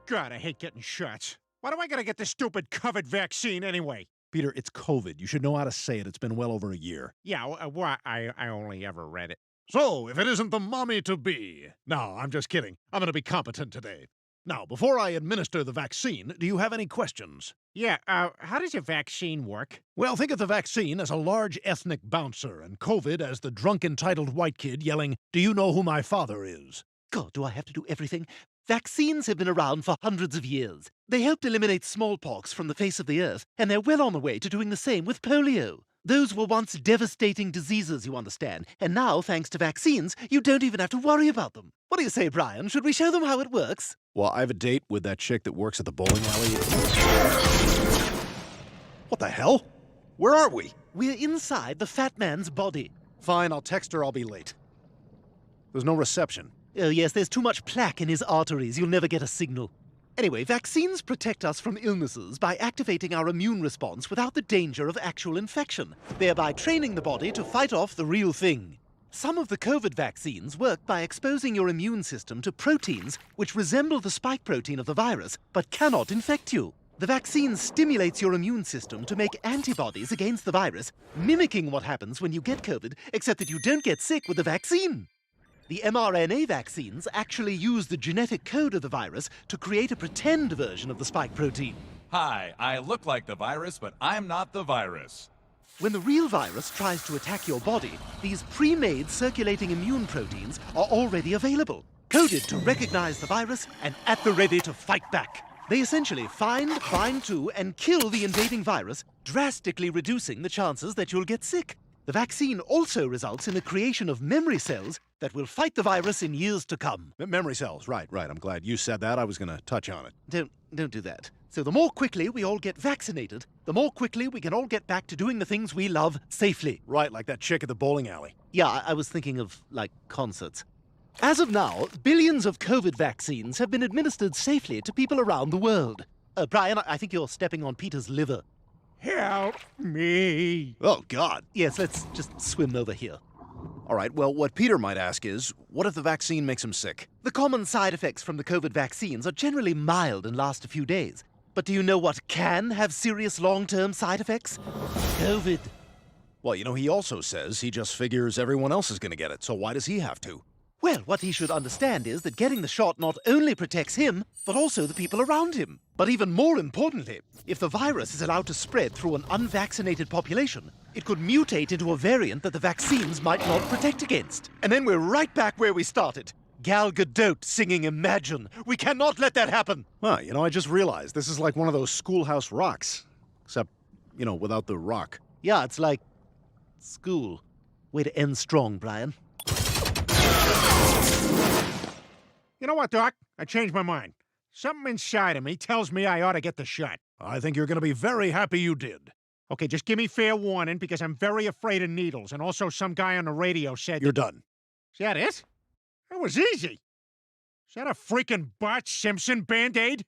God, I hate getting shots. Why do I gotta get this stupid COVID vaccine anyway? Peter, it's COVID. You should know how to say it. It's been well over a year. Yeah, I only ever read it. So, if it isn't the mommy-to-be. No, I'm just kidding. I'm going to be competent today. Now, before I administer the vaccine, do you have any questions? Yeah, how does a vaccine work? Well, think of the vaccine as a large ethnic bouncer and COVID as the drunk entitled white kid yelling, "Do you know who my father is?" God, do I have to do everything? Vaccines have been around for hundreds of years. They helped eliminate smallpox from the face of the earth, and they're well on the way to doing the same with polio. Those were once devastating diseases, you understand, and now, thanks to vaccines, you don't even have to worry about them. What do you say, Brian? Should we show them how it works? Well, I have a date with that chick that works at the bowling alley. What the hell? Where are we? We're inside the fat man's body. Fine, I'll text her. I'll be late. There's no reception. Oh, yes, there's too much plaque in his arteries. You'll never get a signal. Anyway, vaccines protect us from illnesses by activating our immune response without the danger of actual infection, thereby training the body to fight off the real thing. Some of the COVID vaccines work by exposing your immune system to proteins which resemble the spike protein of the virus but cannot infect you. The vaccine stimulates your immune system to make antibodies against the virus, mimicking what happens when you get COVID, except that you don't get sick with the vaccine. The mRNA vaccines actually use the genetic code of the virus to create a pretend version of the spike protein. Hi, I look like the virus, but I'm not the virus. When the real virus tries to attack your body, these pre-made circulating immune proteins are already available, coded to recognize the virus and at the ready to fight back. They essentially find, bind to, and kill the invading virus, drastically reducing the chances that you'll get sick. The vaccine also results in the creation of memory cells that will fight the virus in years to come. Memory cells, right. I'm glad you said that. I was going to touch on it. Don't do that. So the more quickly we all get vaccinated, the more quickly we can all get back to doing the things we love safely. Right, like that chick at the bowling alley. Yeah, I was thinking of, like, concerts. As of now, billions of COVID vaccines have been administered safely to people around the world. Brian, I think you're stepping on Peter's liver. Help me. Oh, God. Yes, let's just swim over here. All right, well, what Peter might ask is, what if the vaccine makes him sick? The common side effects from the COVID vaccines are generally mild and last a few days. But do you know what can have serious long-term side effects? COVID. Well, he also says he just figures everyone else is going to get it, so why does he have to? Well, what he should understand is that getting the shot not only protects him, but also the people around him. But even more importantly, if the virus is allowed to spread through an unvaccinated population, it could mutate into a variant that the vaccines might not protect against. And then we're right back where we started. Gal Gadot singing Imagine. We cannot let that happen. Huh, I just realized this is like one of those Schoolhouse Rocks. Except, without the rock. Yeah, it's like school. Way to end strong, Brian. You know what, Doc? I changed my mind. Something inside of me tells me I ought to get the shot. I think you're going to be very happy you did. Okay, just give me fair warning because I'm very afraid of needles, and also some guy on the radio said... You're done. Is that it? That was easy. Is that a freaking Bart Simpson Band-Aid?